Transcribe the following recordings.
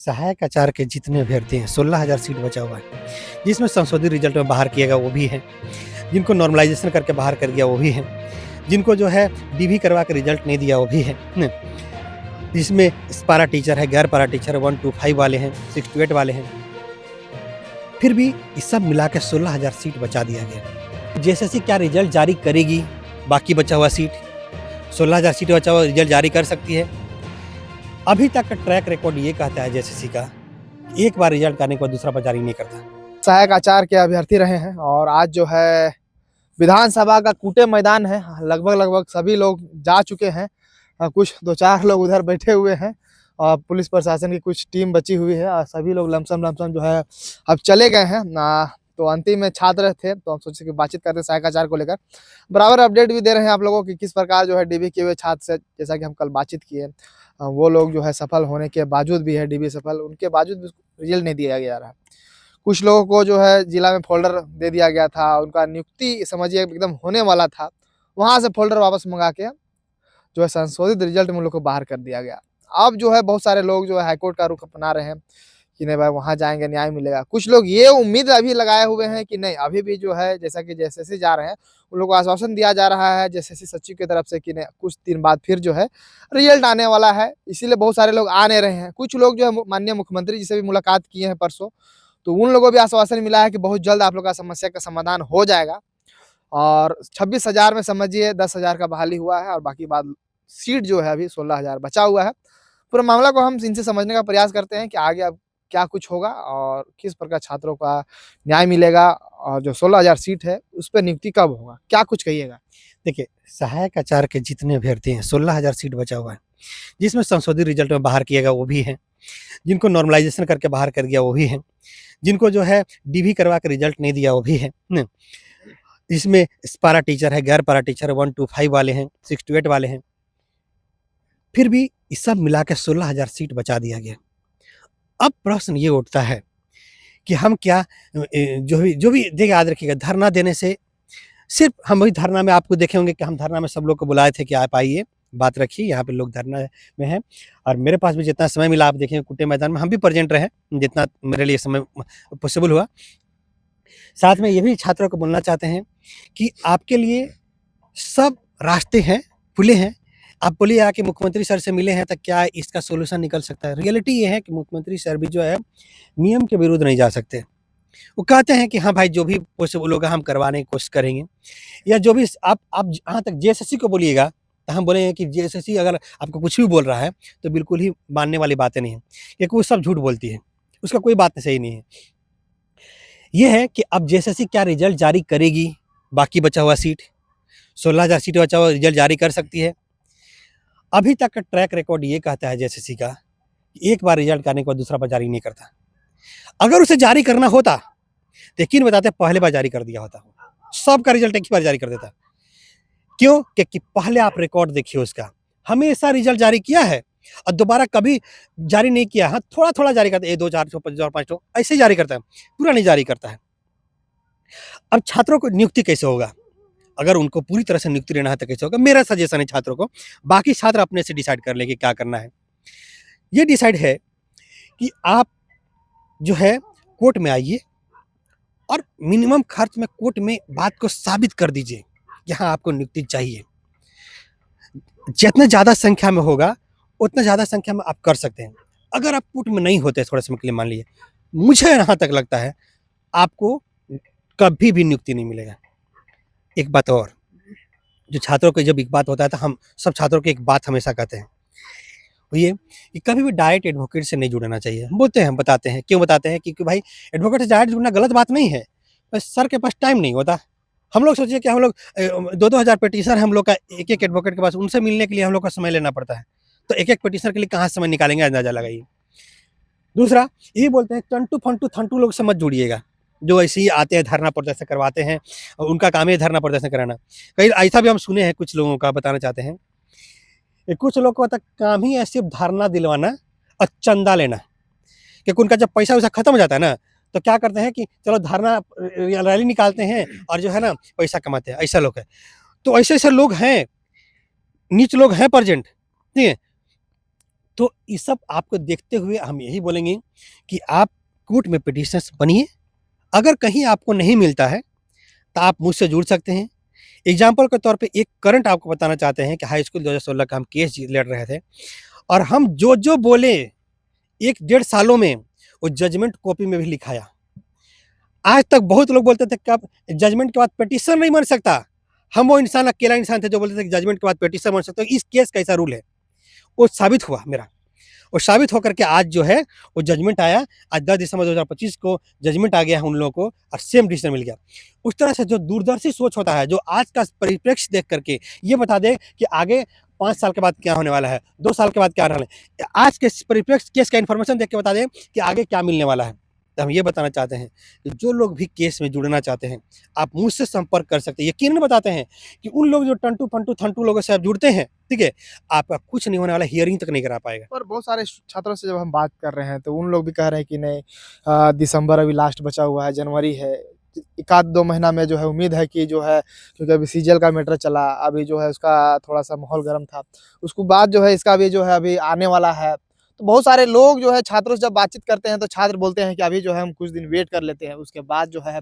सहायक आचार्य के जितने अभ्यर्थी हैं 16,000 सीट बचा हुआ है, जिसमें संशोधित रिजल्ट में बाहर किया गया वो भी है, जिनको नॉर्मलाइज़ेशन करके बाहर कर दिया वो भी है, जिनको जो है डीवी करवा के रिजल्ट नहीं दिया वो भी है, जिसमें पारा टीचर है, गैर पारा टीचर है, 1 to 5 वाले हैं, 6 to 8 वाले हैं। फिर भी ये सब मिला के 16,000 सीट बचा दिया गया। जेएसएससी क्या रिजल्ट जारी करेगी, बाकी बचा हुआ सीट 16,000 सीट बचा हुआ रिजल्ट जारी कर सकती है। अभी तक का ट्रैक रिकॉर्ड ये कहता है जेएसएससी का, एक बार रिजल्ट आने के बाद दूसरा बार जारी नहीं करता। सहायक आचार्य के अभ्यर्थी रहे हैं और आज जो है विधानसभा का कूटे मैदान है। लगभग सभी लोग जा चुके हैं। कुछ 2-4 लोग उधर बैठे हुए हैं और पुलिस प्रशासन की कुछ टीम बची हुई है और सभी लोग लमसम जो है अब चले गए हैं ना। तो अंतिम में छात्र थे तो हम सोचे कि बातचीत करते हैं सहायक आचार्य को लेकर। बराबर अपडेट भी दे रहे हैं आप लोगों की किस प्रकार जो है डीबी किए हुए छात्र से, जैसा कि हम कल बातचीत किए, वो लोग जो है सफल होने के बावजूद भी है, डीबी सफल उनके बावजूद भी रिजल्ट नहीं दिया जा रहा है। कुछ लोगों को जो है जिला में फ़ोल्डर दे दिया गया था, उनका नियुक्ति समझिए एकदम होने वाला था, वहाँ से फ़ोल्डर वापस मँगा के जो है संशोधित रिजल्ट में उन लोग को बाहर कर दिया गया। अब जो है बहुत सारे लोग जो है हाईकोर्ट का रुख अपना रहे हैं कि नहीं भाई वहाँ जाएँगे न्याय मिलेगा। कुछ लोग ये उम्मीद अभी लगाए हुए हैं कि नहीं अभी भी जो है जैसा कि जेएसएससी जा रहे हैं, उन लोगों को आश्वासन दिया जा रहा है जेएसएससी सचिव की तरफ से कि नहीं कुछ दिन बाद फिर जो है रिजल्ट आने वाला है, इसीलिए बहुत सारे लोग आ नहीं रहे हैं। कुछ लोग जो है माननीय मुख्यमंत्री जी से भी मुलाकात किए हैं परसों, तो उन लोगों को भी आश्वासन मिला है कि बहुत जल्द आप लोग का समस्या का समाधान हो जाएगा और 26,000 में समझिए 10,000 का बहाली हुआ है और बाकी बाद सीट जो है अभी 16,000 बचा हुआ है। पूरा मामला को हम इनसे समझने का प्रयास करते हैं कि आगे अब क्या कुछ होगा और किस प्रकार छात्रों का न्याय मिलेगा और जो 16,000 सीट है उस पे नियुक्ति कब होगा, क्या कुछ कहिएगा? देखिए, सहायक आचार्य के जितने अभ्यर्थी हैं 16,000 सीट बचा हुआ है, जिसमें संशोधित रिजल्ट में बाहर किया गया वो भी है, जिनको नॉर्मलाइज़ेशन करके बाहर कर दिया वो भी है, जिनको जो है डीवी करवा के रिजल्ट नहीं दिया वो भी है, इसमें पारा टीचर है, गैर पारा टीचर है, 1 to 5 वाले हैं, 6 to 8 वाले हैं। फिर भी ये सब मिला के 16,000 सीट बचा दिया गया। अब प्रश्न ये उठता है कि हम क्या जो भी देखिए, याद रखिएगा, धरना देने से सिर्फ हम वही धरना में आपको देखे होंगे कि हम धरना में सब लोग को बुलाए थे कि आप आइए, बात रखिए, यहाँ पे लोग धरना में हैं और मेरे पास भी जितना समय मिला आप देखें कुटे मैदान में हम भी प्रेजेंट रहे, जितना मेरे लिए समय पॉसिबल हुआ। साथ में ये भी छात्रों को बोलना चाहते हैं कि आपके लिए सब रास्ते हैं, खुले हैं। आप बोलिए आके मुख्यमंत्री सर से मिले हैं तो क्या इसका सॉल्यूशन निकल सकता है? रियलिटी ये है कि मुख्यमंत्री सर भी जो है नियम के विरुद्ध नहीं जा सकते। वो कहते हैं कि हाँ भाई, जो भी पॉसिबल होगा हम करवाने की कोशिश करेंगे, या जो भी आप जहाँ तक जेएसएससी को बोलिएगा तो हम बोलेंगे कि जेएसएससी अगर आपको कुछ भी बोल रहा है तो बिल्कुल ही मानने वाली बातें नहीं है, क्योंकि वो सब झूठ बोलती है, उसका कोई बात सही नहीं है। ये है कि अब जेएसएससी क्या रिजल्ट जारी करेगी, बाकी बचा हुआ सीट 16,000 सीट बचा हुआ रिजल्ट जारी कर सकती है। अभी तक का ट्रैक रिकॉर्ड ये कहता है जेएसएससी का, एक बार रिजल्ट आने के बाद दूसरा बार जारी नहीं करता। अगर उसे जारी करना होता तो यकीन बताते पहले बार जारी कर दिया होता, सबका रिजल्ट एक ही बार जारी कर देता। क्यों? क्योंकि पहले आप रिकॉर्ड देखिए उसका, हमेशा रिजल्ट जारी किया है और दोबारा कभी जारी नहीं किया। हाँ, थोड़ा-थोड़ा जारी करता है, 1, 2, 4, 5 ठो ऐसे ही जारी करता है, पूरा नहीं जारी करता है। अब छात्रों को नियुक्ति कैसे होगा? अगर उनको पूरी तरह से नियुक्ति लेना है तो कैसे होगा? मेरा सजेशन है छात्रों को, बाकी छात्र अपने से डिसाइड कर लें कि क्या करना है। ये डिसाइड है कि आप जो है कोर्ट में आइए और मिनिमम खर्च में कोर्ट में बात को साबित कर दीजिए कि हाँ, आपको नियुक्ति चाहिए। जितना ज़्यादा संख्या में होगा, उतना ज़्यादा संख्या में आप कर सकते हैं। अगर आप कोर्ट में नहीं होते थोड़े समय के लिए मान लीजिए, मुझे यहाँ तक लगता है आपको कभी भी नियुक्ति नहीं मिलेगा। एक बात और, जो छात्रों को जब एक बात होता है तो हम सब छात्रों को एक बात हमेशा कहते हैं, वो ये कि कभी भी डायरेक्ट एडवोकेट से नहीं जुड़ना चाहिए। बोलते हैं, बताते हैं, क्यों बताते हैं? क्योंकि भाई एडवोकेट से डायरेक्ट जुड़ना गलत बात नहीं है, बस सर के पास टाइम नहीं होता। हम लोग सोचिए कि हम लोग 2-2 हज़ार पिटीशनर हम लोग का एक-एक एडवोकेट के पास, उनसे मिलने के लिए हम लोग का समय लेना पड़ता है। तो एक-एक पिटीशनर के लिए कहाँ समय निकालेंगे, अंदाज़ा लगाइए। दूसरा, ये बोलते हैं टंटू फंटू थंटू लोग से मत जुड़िएगा, जो ऐसे ही आते हैं धरना प्रदर्शन करवाते हैं और उनका काम है धरना प्रदर्शन कराना। कहीं ऐसा भी हम सुने हैं कुछ लोगों का, बताना चाहते हैं। कुछ लोगों का काम ही है सिर्फ धरना दिलवाना और चंदा लेना, क्योंकि उनका जब पैसा-वैसा खत्म हो जाता है ना, तो क्या करते हैं कि चलो धरना रैली निकालते हैं और जो है ना पैसा कमाते हैं, ऐसा लोग हैं। तो ऐसे-ऐसे लोग हैं, नीच लोग हैं प्रेज़ेंट, ठीक है? तो ये सब आपको देखते हुए हम यही बोलेंगे कि आप कोर्ट में पिटिशनर्स बनिए। अगर कहीं आपको नहीं मिलता है, तो आप मुझसे जुड़ सकते हैं। एग्ज़ाम्पल के तौर पे एक करंट आपको बताना चाहते हैं कि हाई स्कूल 2016 का हम केस लड़ रहे थे और हम जो-जो बोले 1 डेढ़ सालों में वो जजमेंट कॉपी में भी लिखाया। आज तक बहुत लोग बोलते थे कि आप जजमेंट के बाद पिटीशन नहीं बन सकता। हम वो इंसान अकेला इंसान थे जो बोलते थे कि जजमेंट के बाद पिटीशन बन सकता है। इस केस का ऐसा रूल है। वो साबित हुआ मेरा। और साबित होकर के आज जो है वो जजमेंट आया। आज 10 दिसंबर 2025 को जजमेंट आ गया है उन लोगों को और सेम डिसीजन मिल गया। उस तरह से जो दूरदर्शी सोच होता है, जो आज का परिप्रेक्ष्य देख करके ये बता दे कि आगे 5 साल के बाद क्या होने वाला है, 2 साल के बाद क्या होने वाला है। आज के परिप्रेक्ष्य केस का इन्फॉर्मेशन देख के बता दें कि आगे क्या मिलने वाला है। तो हम ये बताना चाहते हैं कि जो लोग भी केस में जुड़ना चाहते हैं, आप मुझसे संपर्क कर सकते हैं। यकीनन बताते हैं कि उन लोग जो टंटू, फंटू, थंटू लोगों से आप जुड़ते हैं, ठीक है? आपका कुछ नहीं होने वाला, हियरिंग तक नहीं करा पाएगा। और बहुत सारे छात्रों से जब हम बात कर रहे हैं तो उन लोग भी कह रहे हैं कि नहीं, दिसंबर अभी लास्ट बचा हुआ है, जनवरी है, एक आध 2 महीना में जो है उम्मीद है कि जो है, क्योंकि अभी सीजीएल का मैटर चला, अभी जो है उसका थोड़ा-सा माहौल गर्म था। उसके बाद जो है इसका भी जो है अभी आने वाला है। तो बहुत सारे लोग जो है छात्रों से जब बातचीत करते हैं तो छात्र बोलते हैं कि अभी जो है हम कुछ दिन वेट कर लेते हैं, उसके बाद जो है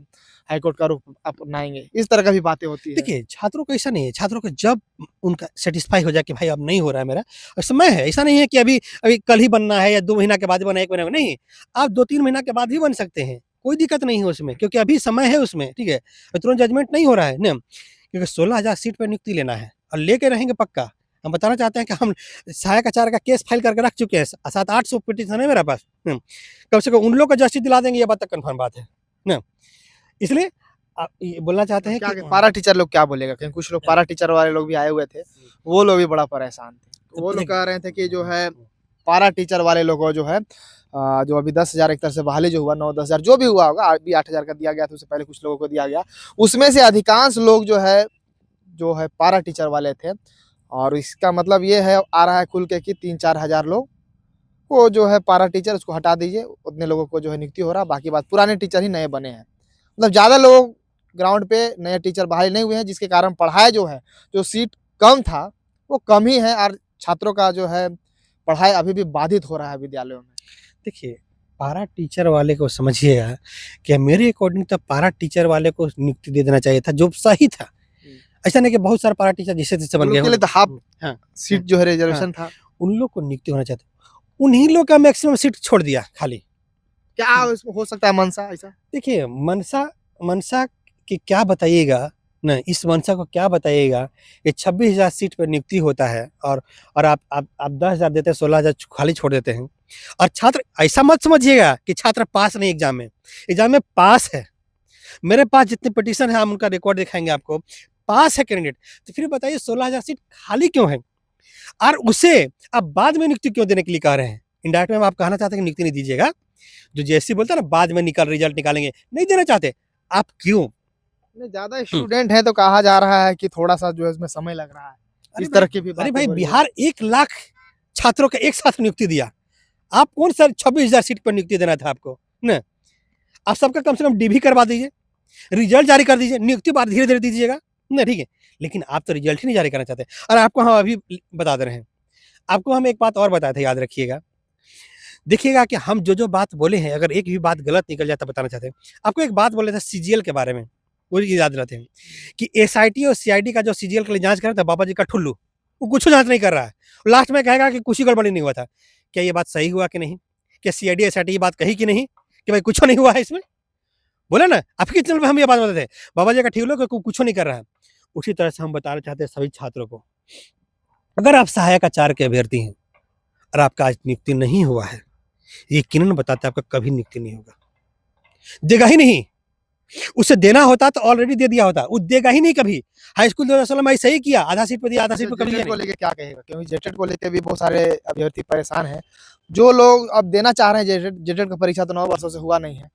हाई कोर्ट का रुख अपनाएँगे। इस तरह का भी बातें होती है। देखिए, छात्रों को ऐसा नहीं है, छात्रों को जब उनका सैटिस्फाई हो जाए कि भाई अब नहीं हो रहा है मेरा और समय है, ऐसा नहीं है कि अभी अभी कल ही बनना है या 2 महीना के बाद बनना है, 1 महीना में नहीं, आप 2-3 महीना के बाद भी बन सकते हैं, कोई दिक्कत नहीं है उसमें क्योंकि अभी समय है उसमें, ठीक है? तुरंत जजमेंट नहीं हो रहा है ना, क्योंकि 16,000 सीट पे नियुक्ति लेना है और लेके रहेंगे पक्का। हम बताना चाहते हैं कि हम सहायक आचार्य का केस फाइल करके रख चुके हैं, 700-800 पिटीशन है मेरे पास, कम से कम उन लोग को जस्टिस दिला देंगे, ये बात तो कन्फर्म बात है ना? इसलिए आप ये बोलना चाहते हैं क्या कि पारा टीचर लोग क्या बोलेगा? क्योंकि कुछ लोग पारा टीचर वाले लोग भी आए हुए थे, वो लोग भी बड़ा परेशान थे। तो वो लोग कह रहे थे कि जो है पारा टीचर वाले लोगों को जो है जो अभी 10,000 एक तरह से बहाली जो हुआ 9-10,000 जो भी हुआ होगा, अभी 8,000 का दिया गया था, उससे पहले कुछ लोगों को दिया गया। उसमें से अधिकांश लोग जो है पारा टीचर वाले थे और इसका मतलब ये है आ रहा है खुल के कि 3-4 हज़ार लोग को जो है पारा टीचर उसको हटा दीजिए, उतने लोगों को जो है नियुक्ति हो रहा है, बाकी बात पुराने टीचर ही नए बने हैं। मतलब ज़्यादा लोग ग्राउंड पे नए टीचर बहाल नहीं हुए हैं, जिसके कारण पढ़ाई जो है, जो सीट कम था, वो कम ही है और छात्रों का जो है पढ़ाई अभी भी बाधित हो रहा है विद्यालयों में। देखिए, पारा टीचर वाले को समझिएगा कि मेरे अकॉर्डिंग तो पारा टीचर वाले को नियुक्ति दे देना चाहिए था, जो सही था। ऐसा नहीं कि बहुत सारे पारा टीचर जैसे-तैसे बन उन गए लोग के हों। लिए तो हाफ हाँ, सीट जो है हाँ, रिजर्वेशन था। उन लोग को नियुक्ति होना चाहिए था। उन्हीं लोग का मैक्सिमम सीट छोड़ दिया खाली। क्या इसमें हो सकता है मंशा ऐसा? देखिए, मनसा मनसा की क्या बताइएगा ना, इस मनसा को क्या बताइएगा कि 26,000 सीट पे नियुक्ति होता है और आप 10,000 देते हैं, 16,000 खाली छोड़ देते हैं। और छात्र ऐसा मत समझिएगा कि छात्र पास नहीं एग्ज़ाम में पास है। मेरे पास जितने पिटीशन है हम उनका रिकॉर्ड दिखाएँगे आपको, पास है कैंडिडेट। तो फिर बताइए 16,000 सीट खाली क्यों है? और उसे आप बाद में नियुक्ति क्यों देने के लिए कह रहे हैं? इनडायरेक्ट में आप कहना चाहते हैं कि नियुक्ति नहीं दीजिएगा। जो जेएससी बोलता है ना बाद में रिजल्ट निकालेंगे, नहीं देना चाहते। आप क्यों? नहीं, ज़्यादा स्टूडेंट हैं तो कहा जा रहा है कि थोड़ा-सा जो है इसमें समय लग रहा है। इस तरह की भी अरे बातें भाई हो रही है। बिहार 1 लाख छात्रों का एक साथ नियुक्ति दिया। आप कौन सा 26,000 सीट पर नियुक्ति देना था आपको? ना, आप सबका कम से कम डीवी करवा दीजिए, रिजल्ट जारी कर दीजिए, नियुक्ति बाद धीरे-धीरे दीजिएगा, ना ठीक है। लेकिन आप तो रिजल्ट ही नहीं जारी करना चाहते और आपको हम अभी बता दे रहे हैं। आपको हम एक बात और बताए थे, याद रखिएगा। देखिएगा कि हम जो-जो बात बोले हैं, अगर एक भी बात गलत निकल जाए तो बताना चाहते हैं। आपको एक बात बोले थे सीजीएल के बारे में, वो याद रखते हैं कि एसआईटी और सीआईडी का जो सीजीएल के लिए जाँच कर रहा था बाबा जी का ठुल्लू, वो कुछ जाँच नहीं कर रहा है। लास्ट में कहेगा कि कुछ ही गड़बड़ी नहीं हुआ था। क्या ये बात सही हुआ कि नहीं? क्या सीआईडी, एसआईटी ये बात कही कि नहीं कि भाई कुछ नहीं हुआ है इसमें? बोला ना, आपके चैनल पे हम ये बात बताते थे, बाबा जी का ठुल्लू को कुछ नहीं कर रहा है। उसी तरह से हम बताना चाहते हैं सभी छात्रों को, अगर आप सहायक आचार्य के अभ्यर्थी हैं और आपका आज नियुक्ति नहीं हुआ है, यकीनन बताते हैं आपका कभी नियुक्ति नहीं होगा। देगा ही नहीं। उसे देना होता तो ऑलरेडी दे दिया होता। वो देगा ही नहीं कभी। हाई स्कूल 2016 में ऐसा ही किया, आधा सीट पे दिया, आधा सीट पे कभी दिया जेटेट को नहीं। लेके क्या कहेगा? क्योंकि जेटेट को लेके भी बहुत सारे अभ्यर्थी परेशान हैं। जो लोग अब देना चाह रहे हैं जेटेट जेटेट का परीक्षा तो 9 वर्षों से हुआ नहीं है।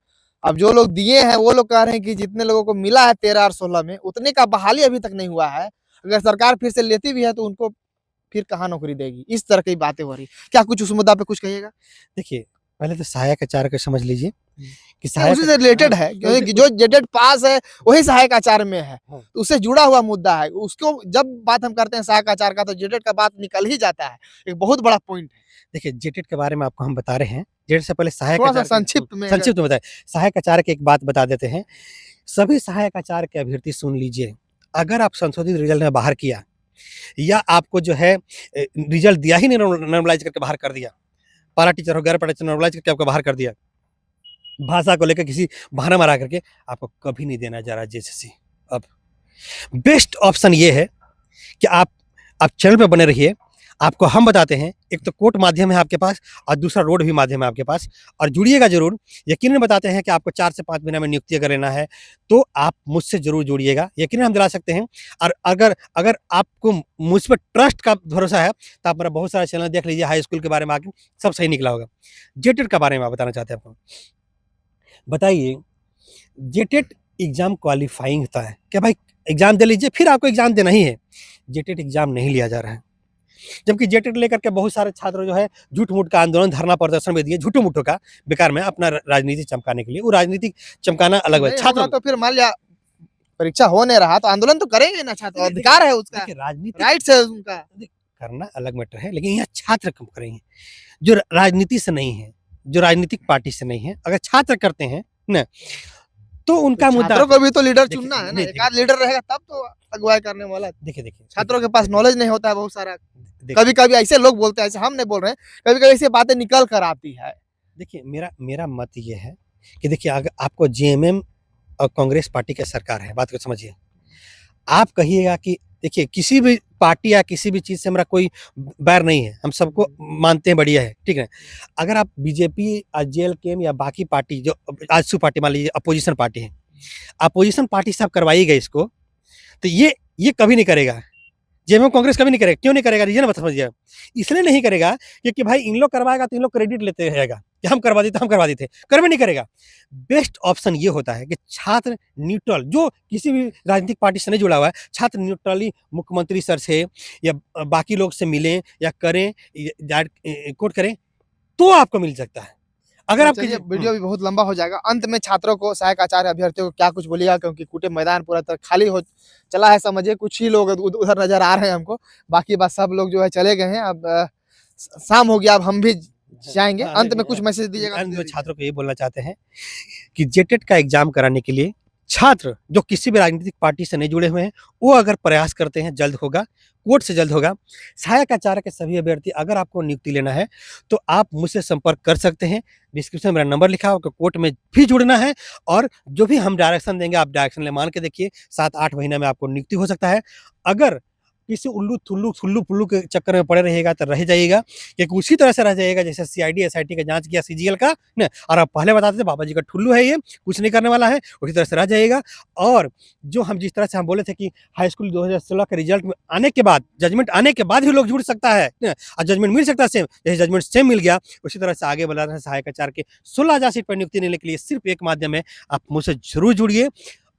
अब जो लोग दिए हैं वो लोग कह रहे हैं कि जितने लोगों को मिला है 13 और 16 में उतने का बहाली अभी तक नहीं हुआ है। अगर सरकार फिर से लेती भी है तो उनको फिर कहाँ नौकरी देगी? इस तरह की बातें हो रही। क्या कुछ उस मुद्दा पे कुछ कहिएगा? देखिए, पहले तो सहायक आचार्य को समझ लीजिए कि ये उसी से रिलेटेड है, क्योंकि उसी- जो जेटेड पास है वही सहायक आचार्य में है, हाँ। तो उससे जुड़ा हुआ मुद्दा है। उसको जब बात हम करते हैं सहायक आचार्य का, तो जेटेड का बात निकल ही जाता है। एक बहुत बड़ा पॉइंट है। देखिए जेटेट के बारे में आपको हम बता रहे हैं। जेटेट से पहले सहायक थोड़ा सा आचार्य संक्षिप्त में संक्षिप्त में बताएं। सहायक आचार्य की एक बात बता देते हैं। सभी सहायक आचार्य के अभ्यर्थी सुन लीजिए, अगर आप संशोधित रिजल्ट में बाहर किया या आपको जो है रिजल्ट दिया ही नहीं, नॉर्मलाइज करके बाहर कर दिया, पारा टीचर हो, गैर पारा टीचर नॉर्मलाइज करके आपको बाहर कर दिया, भाषा को लेकर किसी बहाना मारा करके, आपको कभी नहीं देना जा रहा जेसीसी। अब बेस्ट ऑप्शन ये है कि आप चैनल पे बने रहिए। आपको हम बताते हैं, एक तो कोर्ट माध्यम है आपके पास और दूसरा रोड भी माध्यम है आपके पास, और जुड़िएगा जरूर। यकीनन बताते हैं कि आपको 4 से 5 महीना में नियुक्ति अगर लेना है तो आप मुझसे जरूर जुड़िएगा, यकीनन हम दिला सकते हैं। और अगर अगर आपको मुझ पर ट्रस्ट का भरोसा है तो आप मेरा बहुत सारा चैनल देख लीजिए, हाई स्कूल के बारे में आके सब सही निकला होगा। जेटेट के बारे में आप बताना चाहते हैं आपको, बताइए। जेटेट एग्जाम क्वालिफाइंग होता है क्या भाई, एग्जाम दे लीजिए फिर आपको एग्जाम देना ही है। जेटेट एग्जाम नहीं लिया जा रहा है, जबकि जेटेट लेकर के बहुत सारे छात्र जो है झूठ मूठ का आंदोलन, धरना प्रदर्शन में दिए, झूठो मूठो का बेकार में अपना राजनीति चमकाने के लिए। वो राजनीति चमकाना अलग है। नहीं छात्र होगा तो फिर मान लिया परीक्षा हो नहीं रहा तो आंदोलन तो करेंगे ना छात्र, अधिकार है उसका, देखिए राजनीति राइट्स है उनका। करना अलग मैटर है, लेकिन यहाँ छात्र कम करेंगे जो राजनीति से नहीं है, जो राजनीतिक पार्टी से नहीं है। अगर छात्र करते हैं ना तो उनका मुद्दा, छात्रों को भी तो लीडर देखिए, चुनना है ना, नहीं, एक आध लीडर रहेगा तब तो अगुवाई करने वाला। देखिए छात्रों के पास नॉलेज नहीं होता है बहुत सारा, देखिए कभी कभी ऐसे लोग बोलते हैं, ऐसे हम नहीं बोल रहे हैं, कभी कभी ऐसी बातें निकल कर आती है। देखिए मेरा मत ये है कि देखिए अगर आपको जेएमएम और कांग्रेस पार्टी की सरकार है, बात को समझिए। आप कहिएगा कि देखिए किसी भी पार्टी या किसी भी चीज़ से हमारा कोई बैर नहीं है, हम सबको मानते हैं, बढ़िया है, ठीक है। अगर आप बीजेपी, जेएलकेएम या बाकी पार्टी जो आजसू पार्टी मान लीजिए अपोजिशन पार्टी है, अपोजिशन पार्टी से आप करवाइएगा इसको, तो ये कभी नहीं करेगा। जेएमएम कांग्रेस कभी नहीं करेगा। क्यों नहीं करेगा, रीजन बता समझिए। इसलिए नहीं करेगा क्योंकि भाई इन लोग करवाएगा तो इन लोग क्रेडिट लेते रहेगा कि हम करवा देते, हम करवा देते, करवे नहीं करेगा। बेस्ट ऑप्शन ये होता है कि छात्र न्यूट्रल, जो किसी भी राजनीतिक पार्टी से नहीं जुड़ा हुआ है, छात्र न्यूट्रली मुख्यमंत्री सर से या बाकी लोग से मिलें या करें, कोर्ट करें तो आपको मिल सकता है। अगर आप चलिए वीडियो भी बहुत लंबा हो जाएगा, अंत में छात्रों को, सहायक आचार्य अभ्यर्थियों को क्या कुछ बोलिएगा, क्योंकि कूटे मैदान पूरा तरह खाली हो चला है, समझिए कुछ ही लोग उधर नजर आ रहे हैं हमको, बाकी बात सब लोग जो है चले गए हैं। अब शाम हो गया, अब हम भी जाएंगे। अंत में कुछ मैसेज दीजिएगा। अंत में छात्रों को ये बोलना चाहते हैं कि जेटेट का एग्जाम कराने के लिए छात्र जो किसी भी राजनीतिक पार्टी से नहीं जुड़े हुए हैं, वो अगर प्रयास करते हैं जल्द होगा, कोर्ट से जल्द होगा। सहायक आचार्य के सभी अभ्यर्थी, अगर आपको नियुक्ति लेना है तो आप मुझसे संपर्क कर सकते हैं। डिस्क्रिप्शन में मेरा नंबर लिखा होगा, कोर्ट में भी जुड़ना है और जो भी हम डायरेक्शन देंगे आप डायरेक्शन ले मान के देखिए, 7-8 महीने में आपको नियुक्ति हो सकता है। अगर किसी उल्लू पुल्लू के चक्कर में पड़े रहिएगा तो रह जाइएगा, क्योंकि उसी तरह से रह जाइएगा जैसे सीआईडी एसआईटी का जांच किया सीजीएल का ना, और आप पहले बताते थे बाबा जी का ठुल्लू है, ये कुछ नहीं करने वाला है, उसी तरह से रह जाइएगा। और जो हम जिस तरह से हम बोले थे कि हाई स्कूल 2016 के रिजल्ट में आने के बाद, जजमेंट आने के बाद भी लोग जुड़ सकता है और जजमेंट मिल सकता है सेम, जैसे जजमेंट सेम मिल गया उसी तरह से आगे बढ़ा रहे हैं। सहायक आचार्य के 16,000 सीट पर नियुक्ति लेने के लिए सिर्फ एक माध्यम है, आप मुझसे जरूर जुड़िए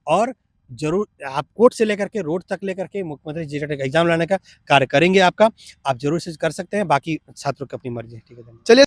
और जरूर आप कोर्ट से लेकर के रोड तक लेकर के मुख्यमंत्री जेटेट का एग्जाम लाने का कार्य करेंगे। आपका आप जरूर से कर सकते हैं, बाकी छात्रों की अपनी मर्जी है। ठीक है, चलिए।